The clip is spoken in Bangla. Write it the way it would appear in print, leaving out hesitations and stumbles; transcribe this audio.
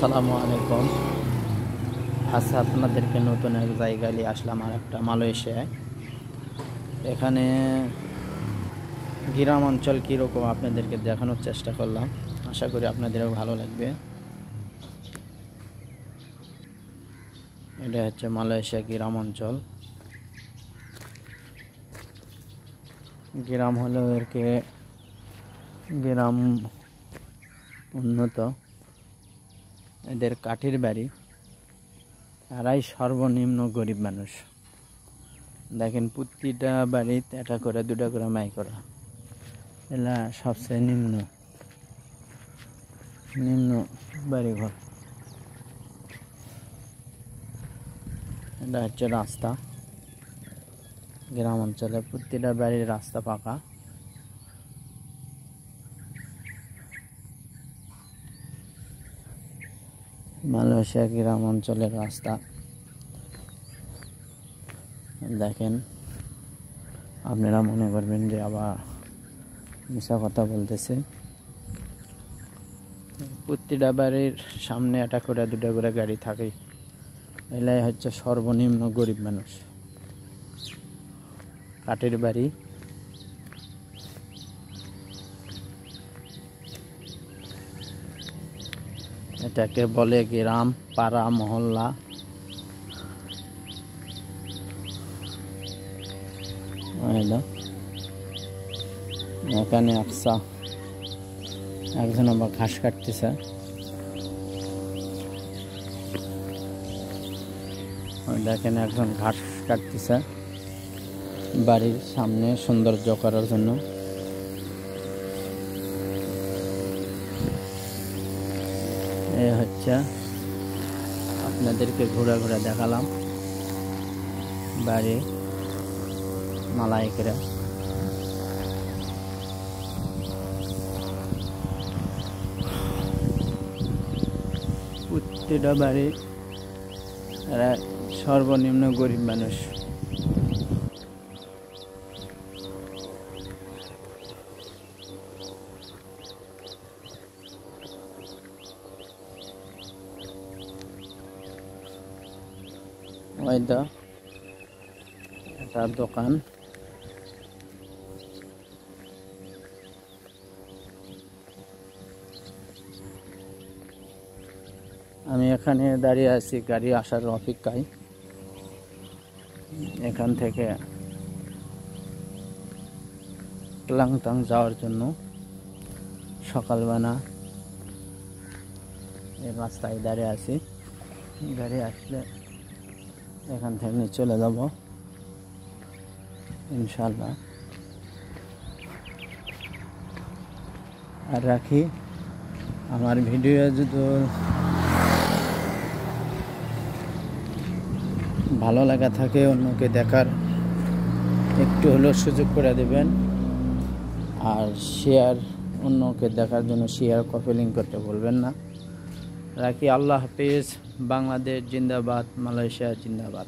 আসসালামু আলাইকুম। আচ্ছা, আপনাদেরকে নতুন এক জায়গায় নিয়ে আসলাম, আর একটা মালয়েশিয়ায়। এখানে গ্রাম অঞ্চল কীরকম আপনাদেরকে দেখানোর চেষ্টা করলাম। আশা করি আপনাদেরও ভালো লাগবে। এটা হচ্ছে মালয়েশিয়া গ্রাম অঞ্চল। গ্রাম হলো এরকে গ্রাম উন্নত, এদের কাঠের বাড়ি, এরাই সর্বনিম্ন গরিব মানুষ। দেখেন, প্রতিটা বাড়িতে একটা করে দুটা করে মাই করা, এলা সবচেয়ে নিম্ন বাড়িঘর। এটা হচ্ছে রাস্তা। গ্রাম অঞ্চলে প্রতিটা বাড়ির রাস্তা পাকা। মালয়েশিয়া গ্রাম অঞ্চলের রাস্তা দেখেন, আপনারা মনে করবেন যে আবার মিশা কথা বলতেছে। প্রতিটা বাড়ির সামনে একটা করে দুটা করে গাড়ি থাকে। এলাই হচ্ছে সর্বনিম্ন গরিব মানুষ। কাঠের বাড়ি, এটাকে বলে গ্রাম, পাড়া, মহল্লা। এখানে একজন আবার ঘাস কাটতেছে। দেখেন, একজন ঘাস কাটতেছে বাড়ির সামনে সৌন্দর্য করার জন্য। এ হচ্ছে আপনাদেরকে ঘুরে ঘুরে দেখালাম বাড়ি মালাইকেরা। প্রতিটা বাড়ি এরা সর্বনিম্ন গরিব মানুষ। ওইটা একটা দোকান। আমি এখানে দাঁড়িয়ে আছি গাড়ি আসার অপেক্ষায়। এখান থেকে ক্লাংটাং যাওয়ার জন্য সকালবেলা এই রাস্তায় দাঁড়িয়ে আছি। গাড়ি আসলে এখান থেকে চলে যাব ইনশাল্লাহ। আর রাখি, আমার ভিডিও যদি ভালো লাগা থাকে, অন্যকে দেখার একটু হলেও সুযোগ করে দেবেন। আর শেয়ার, অন্যকে দেখার জন্য শেয়ার কপি লিঙ্ক করতে বলবেন না। রাখি, আল্লাহ হাফিজ। বাংলাদেশ জিন্দাবাদ, মালয়েশিয়া জিন্দাবাদ।